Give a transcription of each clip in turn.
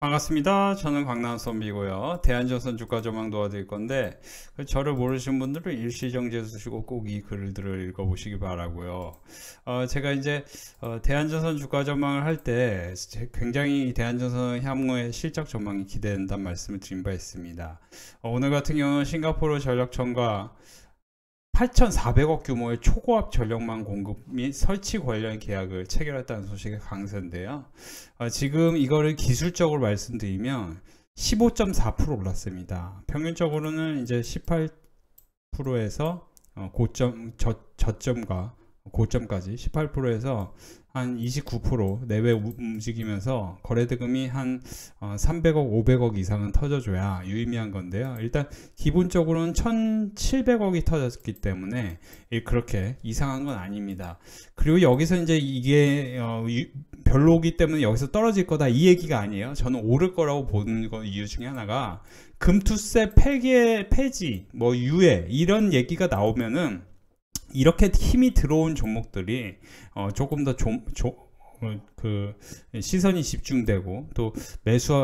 반갑습니다. 저는 광남선비고요. 대한전선 주가 전망 도와드릴 건데 저를 모르시는 분들은 일시정지해 두시고 꼭 이 글들을 읽어보시기 바라고요. 제가 이제 대한전선 주가 전망을 할 때 굉장히 대한전선 향후의 실적 전망이 기대된다는 말씀을 드린 바 있습니다. 오늘 같은 경우는 싱가포르 전력청과 8,400억 규모의 초고압 전력망 공급 및 설치 관련 계약을 체결했다는 소식의 강세인데요. 지금 이거를 기술적으로 말씀드리면 15.4% 올랐습니다. 평균적으로는 이제 18%에서 저점과 고점까지 18%에서 한 29% 내외 움직이면서 거래대금이 한 300억, 500억 이상은 터져줘야 유의미한 건데요. 일단 기본적으로는 1,700억이 터졌기 때문에 그렇게 이상한 건 아닙니다. 그리고 여기서 이제 이게 별로기 때문에 여기서 떨어질 거다 이 얘기가 아니에요. 저는 오를 거라고 보는 이유 중에 하나가 금투세 폐지, 뭐 유예 이런 얘기가 나오면은 이렇게 힘이 들어온 종목들이 조금 더 시선이 집중되고 또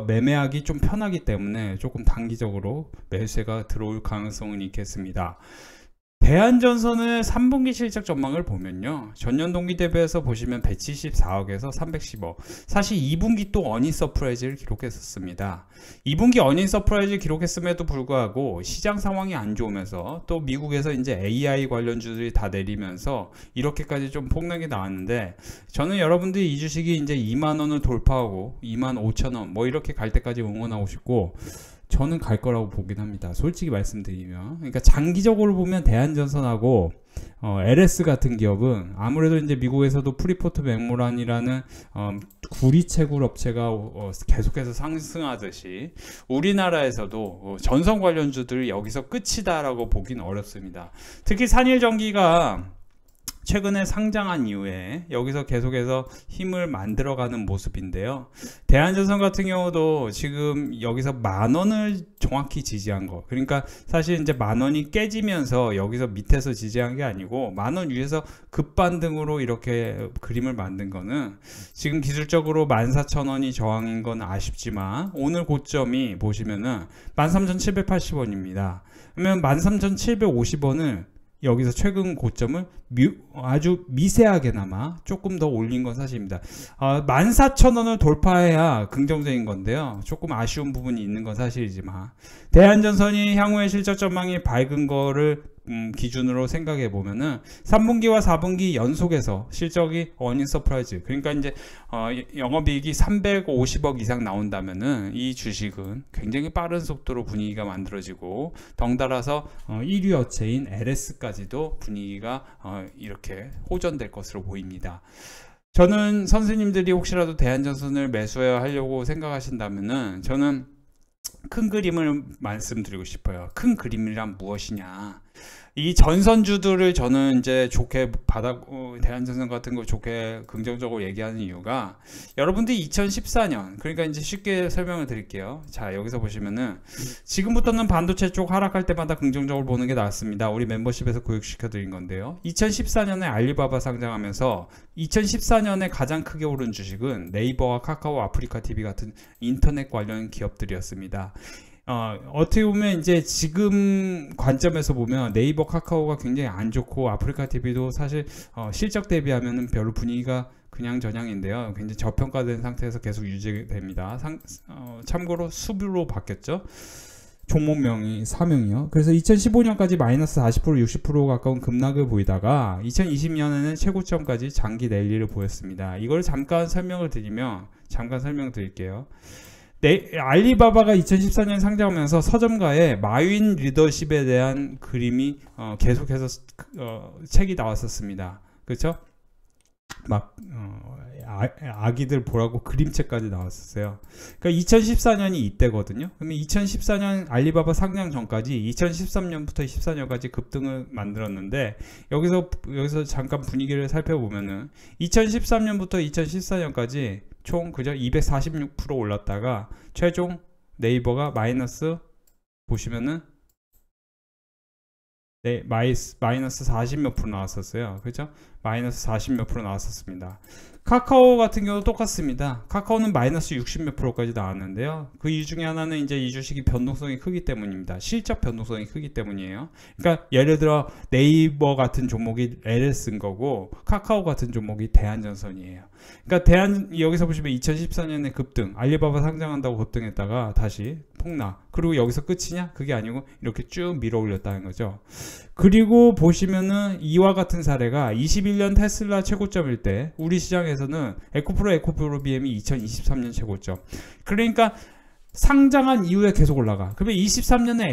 매매하기 좀 편하기 때문에 조금 단기적으로 매수세가 들어올 가능성은 있겠습니다. 대한전선의 3분기 실적 전망을 보면요, 전년 동기 대비해서 보시면 174억에서 310억, 사실 2분기 또 어닝 서프라이즈를 기록했었습니다. 2분기 어닝 서프라이즈를 기록했음에도 불구하고 시장 상황이 안 좋으면서 또 미국에서 이제 AI 관련주들이 다 내리면서 이렇게까지 좀 폭락이 나왔는데, 저는 여러분들이 이 주식이 이제 2만원을 돌파하고 25,000원 뭐 이렇게 갈 때까지 응원하고 싶고, 저는 갈 거라고 보긴 합니다. 솔직히 말씀드리면. 그러니까 장기적으로 보면 대한전선하고 LS 같은 기업은 아무래도 이제 미국에서도 프리포트 맥모란이라는 구리채굴 업체가 계속해서 상승하듯이 우리나라에서도 전선 관련주들이 여기서 끝이다라고 보긴 어렵습니다. 특히 산일전기가 최근에 상장한 이후에 여기서 계속해서 힘을 만들어가는 모습인데요. 대한전선 같은 경우도 지금 여기서 10,000원을 정확히 지지한 거, 그러니까 사실 이제 10,000원이 깨지면서 여기서 밑에서 지지한 게 아니고 10,000원 위에서 급반등으로 이렇게 그림을 만든 거는, 지금 기술적으로 14,000원이 저항인 건 아쉽지만 오늘 고점이 보시면은 13,780원입니다. 그러면 13,750원을 여기서 최근 고점을 아주 미세하게나마 조금 더 올린 건 사실입니다. 14,000원을 돌파해야 긍정적인 건데요, 조금 아쉬운 부분이 있는 건 사실이지만 대한전선이 향후의 실적 전망이 밝은 거를 기준으로 생각해 보면은 3분기와 4분기 연속해서 실적이 어닝 서프라이즈, 그러니까 이제 영업이익이 350억 이상 나온다면은 이 주식은 굉장히 빠른 속도로 분위기가 만들어지고, 덩달아서 1위 업체인 LS까지도 분위기가 이렇게 호전될 것으로 보입니다. 저는 선생님들이 혹시라도 대한전선을 매수하려고 생각하신다면은 저는 큰 그림을 말씀드리고 싶어요. 큰 그림이란 무엇이냐? 이 전선주들을 저는 이제 좋게 대한전선 같은 거 좋게 긍정적으로 얘기하는 이유가, 여러분들이 2014년, 그러니까 이제 쉽게 설명을 드릴게요. 자, 여기서 보시면은 지금부터는 반도체 쪽 하락할 때마다 긍정적으로 보는 게 낫습니다. 우리 멤버십에서 교육시켜 드린 건데요. 2014년에 알리바바 상장하면서 2014년에 가장 크게 오른 주식은 네이버와 카카오, 아프리카 TV 같은 인터넷 관련 기업들이었습니다. 어떻게 보면 이제 지금 관점에서 보면 네이버, 카카오가 굉장히 안 좋고 아프리카 TV도 사실 실적 대비하면 별로 분위기가 그냥 저냥인데요. 굉장히 저평가된 상태에서 계속 유지됩니다. 참고로 수비로 바뀌었죠. 종목명이 사명이요. 그래서 2015년까지 마이너스 40%, 60% 가까운 급락을 보이다가 2020년에는 최고점까지 장기 랠리를 보였습니다. 이걸 잠깐 설명드릴게요. 알리바바가 2014년 상장하면서 서점가에 마윈 리더십에 대한 그림이 계속해서 책이 나왔었습니다. 그렇죠? 막 아기들 보라고 그림책까지 나왔었어요. 그러니까 2014년이 이때거든요. 그러면 2014년 알리바바 상장 전까지 2013년부터 14년까지 급등을 만들었는데, 여기서 잠깐 분위기를 살펴보면은 2013년부터 2014년까지 총 그저 246% 올랐다가 최종 네이버가 마이너스 보시면은 네, 마이너스 40 몇 프로 나왔었어요. 그죠? 마이너스 40 몇 프로 나왔었습니다. 카카오 같은 경우도 똑같습니다. 카카오는 마이너스 60 몇 프로까지 나왔는데요. 그 이유 중에 하나는 이제 이 주식이 변동성이 크기 때문입니다. 실적 변동성이 크기 때문이에요. 그러니까 예를 들어 네이버 같은 종목이 LS인 거고 카카오 같은 종목이 대한전선이에요. 그러니까 여기서 보시면 2014년에 급등, 알리바바 상장한다고 급등했다가 다시 폭락. 그리고 여기서 끝이냐? 그게 아니고 이렇게 쭉 밀어 올렸다는 거죠. 그리고 보시면은 이와 같은 사례가 21년 테슬라 최고점일 때 우리 시장에서는 에코프로 BM이 2023년 최고점. 그러니까 상장한 이후에 계속 올라가. 그러면 23년에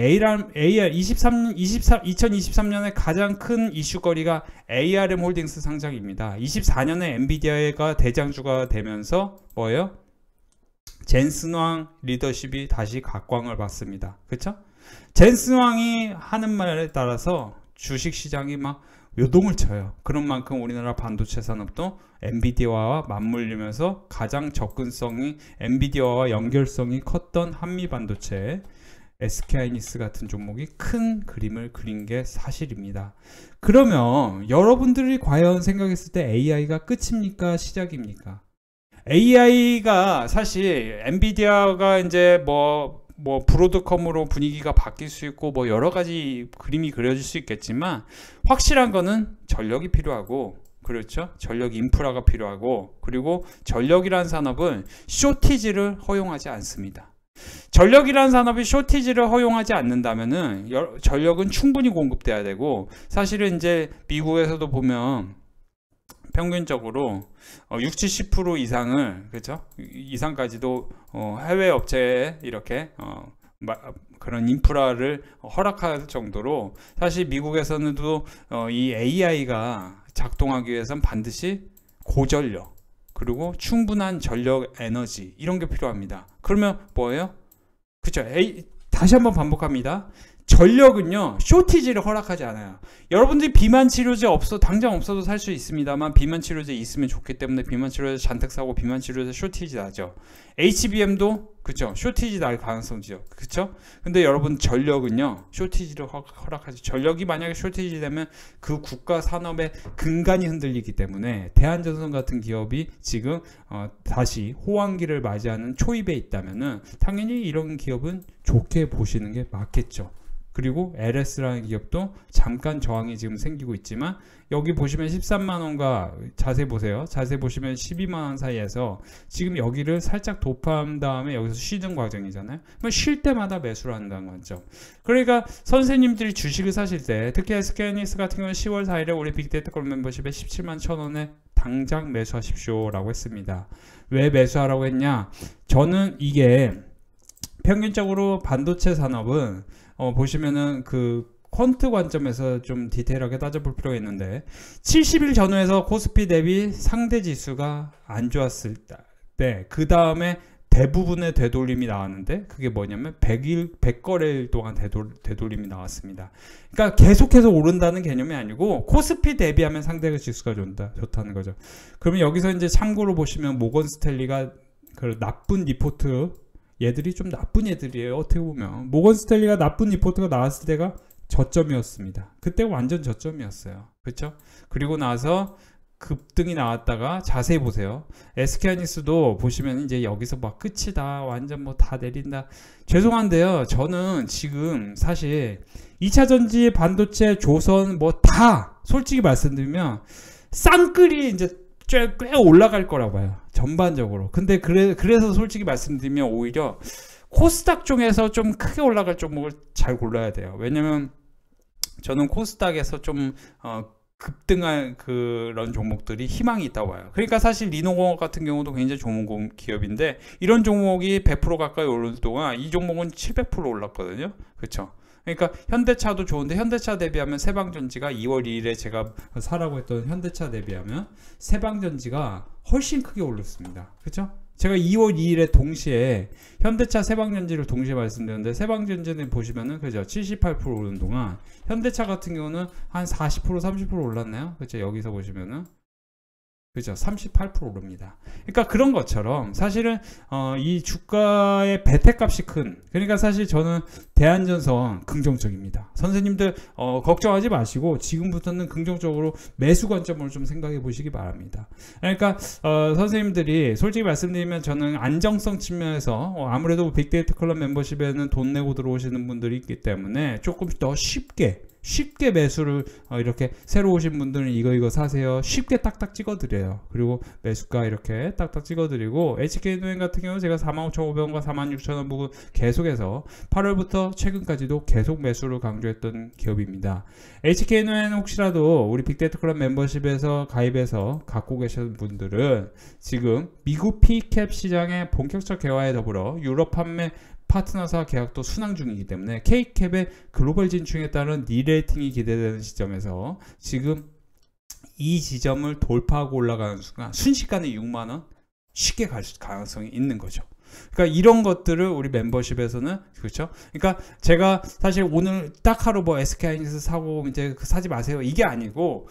2023년에 가장 큰 이슈거리가 ARM 홀딩스 상장입니다. 24년에 엔비디아가 대장주가 되면서 뭐예요? 젠슨 왕 리더십이 다시 각광을 받습니다. 그쵸? 젠슨 왕이 하는 말에 따라서 주식시장이 막 요동을 쳐요. 그런 만큼 우리나라 반도체 산업도 엔비디아와 맞물리면서 가장 접근성이 엔비디아와 연결성이 컸던 한미반도체 SK하이닉스 같은 종목이 큰 그림을 그린 게 사실입니다. 그러면 여러분들이 과연 생각했을 때 AI가 끝입니까? 시작입니까? AI가 사실 엔비디아가 이제 뭐 브로드컴으로 분위기가 바뀔 수 있고 뭐 여러 가지 그림이 그려질 수 있겠지만 확실한 거는 전력이 필요하고, 그렇죠? 전력 인프라가 필요하고, 그리고 전력이라는 산업은 쇼티지를 허용하지 않습니다. 전력이라는 산업이 쇼티지를 허용하지 않는다면은 전력은 충분히 공급돼야 되고, 사실은 이제 미국에서도 보면 평균적으로 60-70% 이상을, 그렇죠? 이상까지도 해외 업체에 이렇게 그런 인프라를 허락할 정도로, 사실 미국에서는도 이 AI가 작동하기 위해서는 반드시 고전력 그리고 충분한 전력 에너지 이런 게 필요합니다. 그러면 뭐예요? 그렇죠? 다시 한번 반복합니다. 전력은요 쇼티지를 허락하지 않아요. 여러분들이 비만 치료제 당장 없어도 살 수 있습니다만 비만 치료제 있으면 좋기 때문에 비만 치료제 잔뜩 사고 비만 치료제 쇼티지 나죠. HBM도 그쵸, 쇼티지 날 가능성이죠. 그쵸? 근데 여러분 전력은요 쇼티지를 허락하지. 전력이 만약에 쇼티지 되면 그 국가 산업의 근간이 흔들리기 때문에 대한전선 같은 기업이 지금 다시 호황기를 맞이하는 초입에 있다면은 당연히 이런 기업은 좋게 보시는 게 맞겠죠. 그리고 LS라는 기업도 잠깐 저항이 지금 생기고 있지만 여기 보시면 13만원과 자세히 보세요. 자세히 보시면 12만원 사이에서 지금 여기를 살짝 도파한 다음에 여기서 쉬는 과정이잖아요. 그럼 쉴 때마다 매수를 한다는 거죠. 그러니까 선생님들이 주식을 사실 때 특히 SK하이닉스 같은 경우는 10월 4일에 우리 빅데이터 콜 멤버십에 17만 1,000원에 당장 매수하십시오 라고 했습니다. 왜 매수하라고 했냐? 저는 이게 평균적으로 반도체 산업은 보시면은 그 퀀트 관점에서 좀 디테일하게 따져볼 필요가 있는데 70일 전후에서 코스피 대비 상대 지수가 안 좋았을 때 그 다음에 대부분의 되돌림이 나왔는데 그게 뭐냐면 100거래일 동안 되돌림이 나왔습니다. 그러니까 계속해서 오른다는 개념이 아니고 코스피 대비하면 상대 지수가 좋다는 거죠. 그러면 여기서 이제 참고로 보시면 모건 스탠리가 그 나쁜 리포트, 얘들이 좀 나쁜 애들이에요. 어떻게 보면 모건 스탠리가 나쁜 리포트가 나왔을 때가 저점이었습니다. 그때 완전 저점이었어요. 그렇죠? 그리고 나서 급등이 나왔다가 자세히 보세요. SK하이닉스도 보시면 이제 여기서 막 끝이다, 완전 뭐 다 내린다. 죄송한데요, 저는 지금 사실 2차전지, 반도체, 조선 뭐 다 솔직히 말씀드리면 쌍끌이 이제 꽤 올라갈 거라고 봐요, 전반적으로. 근데 그래서 솔직히 말씀드리면 오히려 코스닥 중에서 좀 크게 올라갈 종목을 잘 골라야 돼요. 왜냐면 저는 코스닥에서 좀 급등할 그런 종목들이 희망이 있다고 봐요. 그러니까 사실 리노공업 같은 경우도 굉장히 좋은 기업인데 이런 종목이 100% 가까이 오를 동안 이 종목은 700% 올랐거든요. 그렇죠? 그러니까 현대차도 좋은데 현대차 대비하면 세방전지가 2월 2일에 제가 사라고 했던 현대차 대비하면 세방전지가 훨씬 크게 올랐습니다. 그렇죠? 제가 2월 2일에 동시에 현대차 세방전지를 동시에 말씀드렸는데 세방전지는 보시면은 그죠? 78% 오른 동안 현대차 같은 경우는 한 40% 30% 올랐나요? 그렇죠? 여기서 보시면은 그죠? 38% 오릅니다. 그러니까 그런 것처럼 사실은 이 주가의 배태값이 큰, 그러니까 사실 저는 대한전선 긍정적입니다. 선생님들 걱정하지 마시고 지금부터는 긍정적으로 매수 관점으로 좀 생각해 보시기 바랍니다. 그러니까 선생님들이 솔직히 말씀드리면 저는 안정성 측면에서 아무래도 빅데이터 클럽 멤버십에는 돈 내고 들어오시는 분들이 있기 때문에 조금 더 쉽게 매수를 이렇게 새로 오신 분들은 이거 사세요. 쉽게 딱딱 찍어드려요. 그리고 매수가 이렇게 딱딱 찍어드리고 HK노엔 같은 경우는 제가 45,500원과 46,000원 부분 계속해서 8월부터 최근까지도 계속 매수를 강조했던 기업입니다. HK노엔 혹시라도 우리 빅데이터 클럽 멤버십에서 가입해서 갖고 계신 분들은 지금 미국 P캡 시장의 본격적 개화에 더불어 유럽 판매 파트너사 계약도 순항 중이기 때문에 K캡의 글로벌 진출에 따른 리레이팅이 기대되는 시점에서 지금 이 지점을 돌파하고 올라가는 순간 순식간에 6만원 쉽게 갈 가능성이 있는 거죠. 그러니까 이런 것들을 우리 멤버십에서는, 그렇죠? 그러니까 제가 사실 오늘 딱 하루 뭐 SK하이닉스 사고 이제 사지 마세요 이게 아니고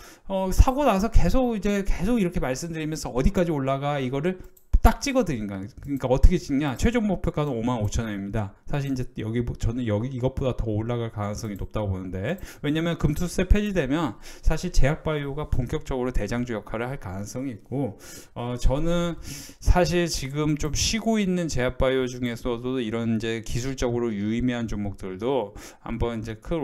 사고 나서 계속 이렇게 말씀드리면서 어디까지 올라가 이거를 딱 찍어드린 거예요. 그러니까 어떻게 찍냐? 최종 목표가는 55,000원입니다. 사실 이제 저는 이것보다 더 올라갈 가능성이 높다고 보는데, 왜냐면 금투세 폐지되면 사실 제약바이오가 본격적으로 대장주 역할을 할 가능성이 있고, 저는 사실 지금 좀 쉬고 있는 제약바이오 중에서도 이런 이제 기술적으로 유의미한 종목들도 한번 이제 큰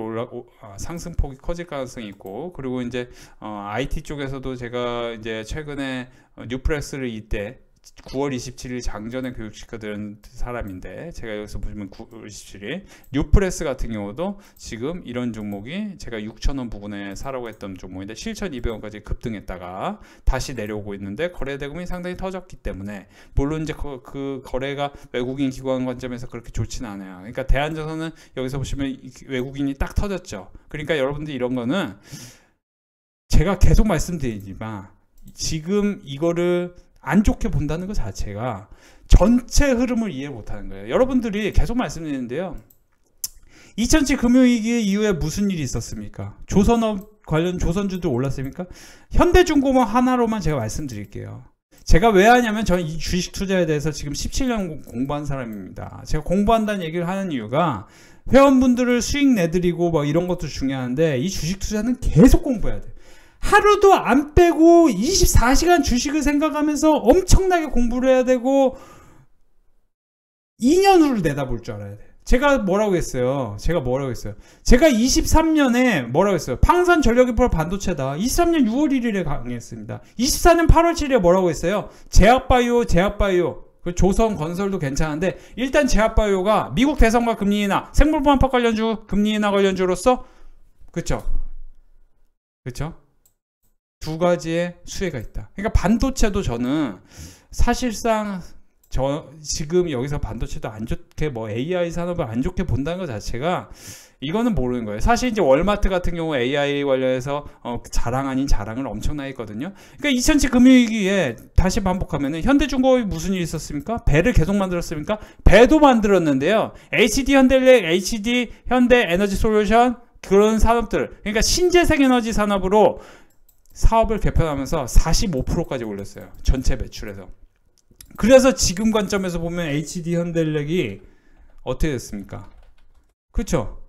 상승폭이 커질 가능성이 있고, 그리고 이제 IT 쪽에서도 제가 이제 최근에 뉴프레스를 이때 9월 27일 장전에 교육시켜드린 사람인데, 제가 여기서 보시면 9월 27일 뉴프레스 같은 경우도 지금 이런 종목이 제가 6,000원 부근에 사라고 했던 종목인데 7,200원까지 급등했다가 다시 내려오고 있는데 거래대금이 상당히 터졌기 때문에, 물론 이제 그 거래가 외국인 기관 관점에서 그렇게 좋지는 않아요. 그러니까 대한전선은 여기서 보시면 외국인이 딱 터졌죠. 그러니까 여러분들 이런 거는 제가 계속 말씀드리지만 지금 이거를 안 좋게 본다는 것 자체가 전체 흐름을 이해 못하는 거예요. 여러분들이 계속 말씀드리는데요, 2007 금융위기 이후에 무슨 일이 있었습니까? 조선업 관련 조선주도 올랐습니까? 현대중공업 하나로만 제가 말씀드릴게요. 제가 왜 하냐면 저는 이 주식 투자에 대해서 지금 17년 공부한 사람입니다. 제가 공부한다는 얘기를 하는 이유가 회원분들을 수익 내드리고 뭐 이런 것도 중요한데, 이 주식 투자는 계속 공부해야 돼요. 하루도 안 빼고 24시간 주식을 생각하면서 엄청나게 공부를 해야 되고 2년 후를 내다볼 줄 알아야 돼요. 제가 뭐라고 했어요? 제가 23년에 뭐라고 했어요? 방산 전력기술 반도체다. 23년 6월 1일에 강의했습니다. 24년 8월 7일에 뭐라고 했어요? 제약바이오. 조선 건설도 괜찮은데 일단 제약바이오가 미국 대선과 금리 인하, 생물품 안팎 관련주 금리 인하 관련주로서, 그쵸? 두 가지의 수혜가 있다. 그러니까 반도체도 저는 사실상 지금 여기서 반도체도 안 좋게, 뭐 AI 산업을 안 좋게 본다는 것 자체가 이거는 모르는 거예요. 사실 이제 월마트 같은 경우 AI 관련해서 자랑 아닌 자랑을 엄청나게 했거든요. 그러니까 2007 금융위기에 다시 반복하면은 현대중공업이 무슨 일이 있었습니까? 배를 계속 만들었습니까? 배도 만들었는데요. HD 현대력, HD 현대 에너지 솔루션, 그런 산업들, 그러니까 신재생 에너지 산업으로 사업을 개편하면서 45%까지 올렸어요. 전체 매출에서. 그래서 지금 관점에서 보면 HD 현대력이 어떻게 됐습니까? 그쵸?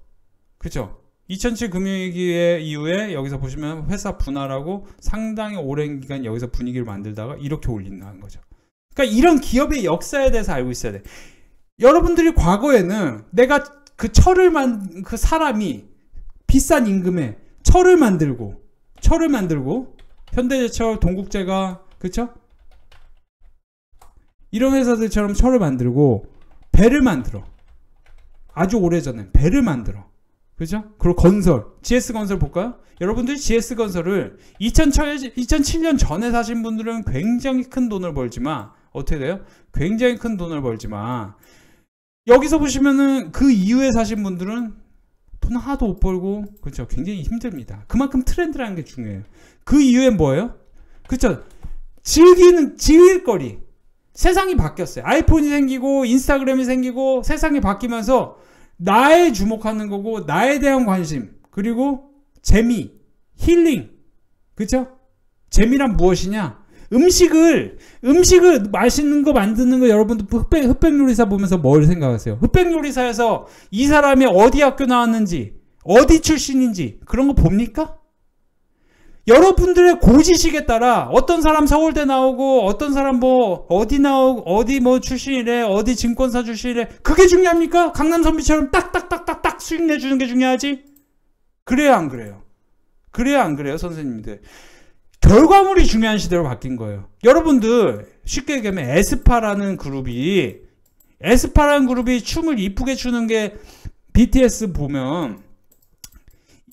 2007 금융위기 이후에 여기서 보시면 회사 분할하고 상당히 오랜 기간 여기서 분위기를 만들다가 이렇게 올린다는 거죠. 그러니까 이런 기업의 역사에 대해서 알고 있어야 돼. 여러분들이 과거에는 내가 그 사람이 비싼 임금에 철을 만들고 현대제철, 동국제가, 그쵸? 이런 회사들처럼 철을 만들고 배를 만들어. 아주 오래전에 배를 만들어. 그죠? 그리고 건설, GS건설 볼까요? 여러분들이 GS건설을 2007년 전에 사신 분들은 굉장히 큰 돈을 벌지만, 어떻게 돼요? 굉장히 큰 돈을 벌지만, 여기서 보시면은 그 이후에 사신 분들은 돈 하나도 못 벌고, 그렇죠? 굉장히 힘듭니다. 그만큼 트렌드라는 게 중요해요. 그 이후엔 뭐예요? 그렇죠? 즐길 거리. 세상이 바뀌었어요. 아이폰이 생기고 인스타그램이 생기고 세상이 바뀌면서 나에 주목하는 거고, 나에 대한 관심, 그리고 재미, 힐링. 그렇죠? 재미란 무엇이냐? 음식을 맛있는 거 만드는 거 여러분들 흑백 요리사 보면서 뭘 생각하세요? 흑백 요리사에서 이 사람이 어디 학교 나왔는지, 어디 출신인지 그런 거 봅니까? 여러분들의 고지식에 따라 어떤 사람 서울대 나오고 어떤 사람 뭐 어디 나오고 어디 뭐 출신이래, 어디 증권사 출신이래, 그게 중요합니까? 강남선비처럼 딱딱딱딱딱 수익 내주는 게 중요하지? 그래요, 안 그래요? 그래요, 안 그래요, 선생님들? 결과물이 중요한 시대로 바뀐 거예요. 여러분들 쉽게 얘기하면 에스파라는 그룹이 춤을 이쁘게 추는 게, BTS 보면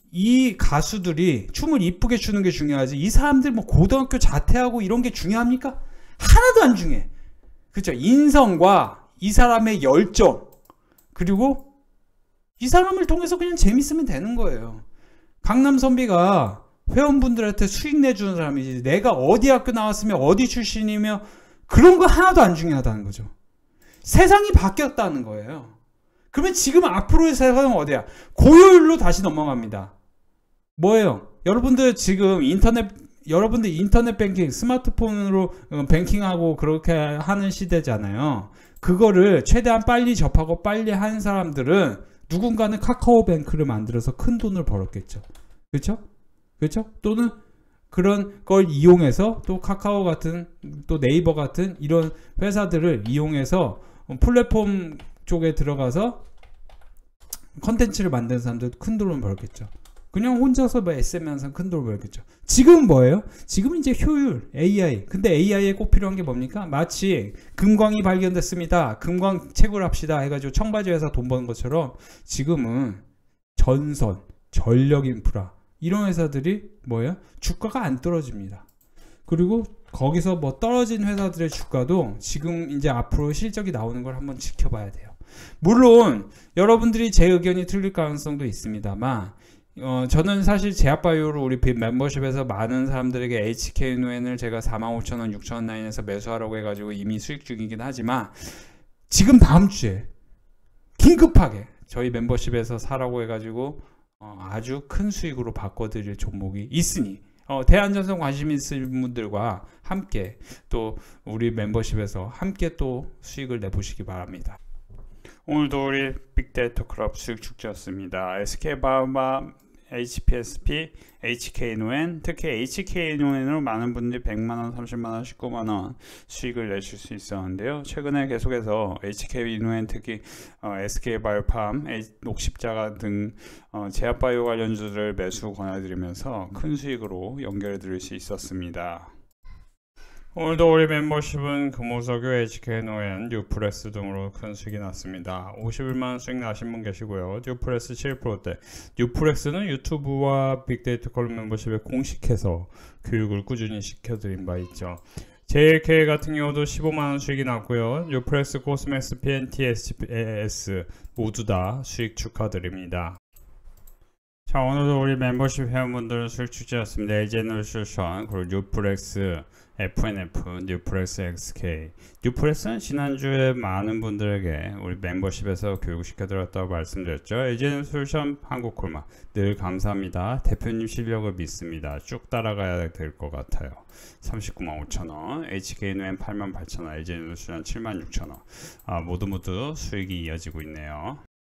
이 가수들이 춤을 이쁘게 추는 게 중요하지, 이 사람들 뭐 고등학교 자퇴하고 이런 게 중요합니까? 하나도 안 중요해. 그렇죠? 인성과 이 사람의 열정, 그리고 이 사람을 통해서 그냥 재밌으면 되는 거예요. 강남선비가 회원분들한테 수익 내주는 사람이지, 내가 어디 학교 나왔으며 어디 출신이며 그런 거 하나도 안 중요하다는 거죠. 세상이 바뀌었다는 거예요. 그러면 지금 앞으로의 세상은 어디야? 고효율로 다시 넘어갑니다. 뭐예요? 여러분들 지금 인터넷 뱅킹, 스마트폰으로 뱅킹하고 그렇게 하는 시대잖아요. 그거를 최대한 빨리 접하고 빨리 한 사람들은 누군가는 카카오뱅크를 만들어서 큰 돈을 벌었겠죠. 그렇죠? 그렇죠? 또는 그런 걸 이용해서 또 카카오 같은, 또 네이버 같은 이런 회사들을 이용해서 플랫폼 쪽에 들어가서 컨텐츠를 만드는 사람들 큰 돈을 벌겠죠. 그냥 혼자서 뭐 SM 하면서 큰 돈을 벌겠죠. 지금 뭐예요? 지금은 이제 효율, AI. 근데 AI에 꼭 필요한 게 뭡니까? 마치 금광이 발견됐습니다, 금광 채굴합시다 해가지고 청바지 회사 돈 버는 것처럼 지금은 전선, 전력 인프라 이런 회사들이 뭐예요? 주가가 안 떨어집니다. 그리고 거기서 뭐 떨어진 회사들의 주가도 지금 이제 앞으로 실적이 나오는 걸 한번 지켜봐야 돼요. 물론 여러분들이 제 의견이 틀릴 가능성도 있습니다만, 저는 사실 제약바이오를 우리 멤버십에서 많은 사람들에게 HKNON을 제가 45,000원, 6,000원 라인에서 매수하라고 해가지고 이미 수익 중이긴 하지만, 지금 다음 주에 긴급하게 저희 멤버십에서 사라고 해가지고 아주 큰 수익으로 바꿔드릴 종목이 있으니 대한전선 관심 있으신 분들과 함께 또 우리 멤버십에서 함께 또 수익을 내보시기 바랍니다. 오늘도 우리 빅데이터 클럽 수익 축제였습니다. SK바이오마, HPSP, HKNON, 특히 HKNON으로 많은 분들이 100만원, 30만원, 19만원 수익을 내실 수 있었는데요. 최근에 계속해서 HKNON, 특히 SK바이오팜, 녹십자가 등 제약바이오 관련주들을 매수 권해드리면서 큰 수익으로 연결해 드릴 수 있었습니다. 오늘도 우리 멤버십은 금호석유, HKNON, 뉴프레스 등으로 큰 수익이 났습니다. 51만원 수익 나신 분 계시고요. 뉴프레스 7%대. 뉴프레스는 유튜브와 빅데이터 클럽 멤버십에 공식해서 교육을 꾸준히 시켜드린 바 있죠. JLK 같은 경우도 15만원 수익이 났고요. 뉴프레스, 코스맥스, PNT, SPS 모두 다 수익 축하드립니다. 자, 오늘도 우리 멤버십 회원분들은 수익 축제였습니다. 에이젠솔루션, 그리고 뉴프렉스, FNF, 뉴프렉스 XK. 뉴프렉스는 지난주에 많은 분들에게 우리 멤버십에서 교육시켜드렸다고 말씀드렸죠. 에이젠솔루션 한국콜마 늘 감사합니다. 대표님 실력을 믿습니다. 쭉 따라가야 될 것 같아요. 395,000원, HKNON 88,000원, 에이젠솔루션 76,000원. 모두 수익이 이어지고 있네요.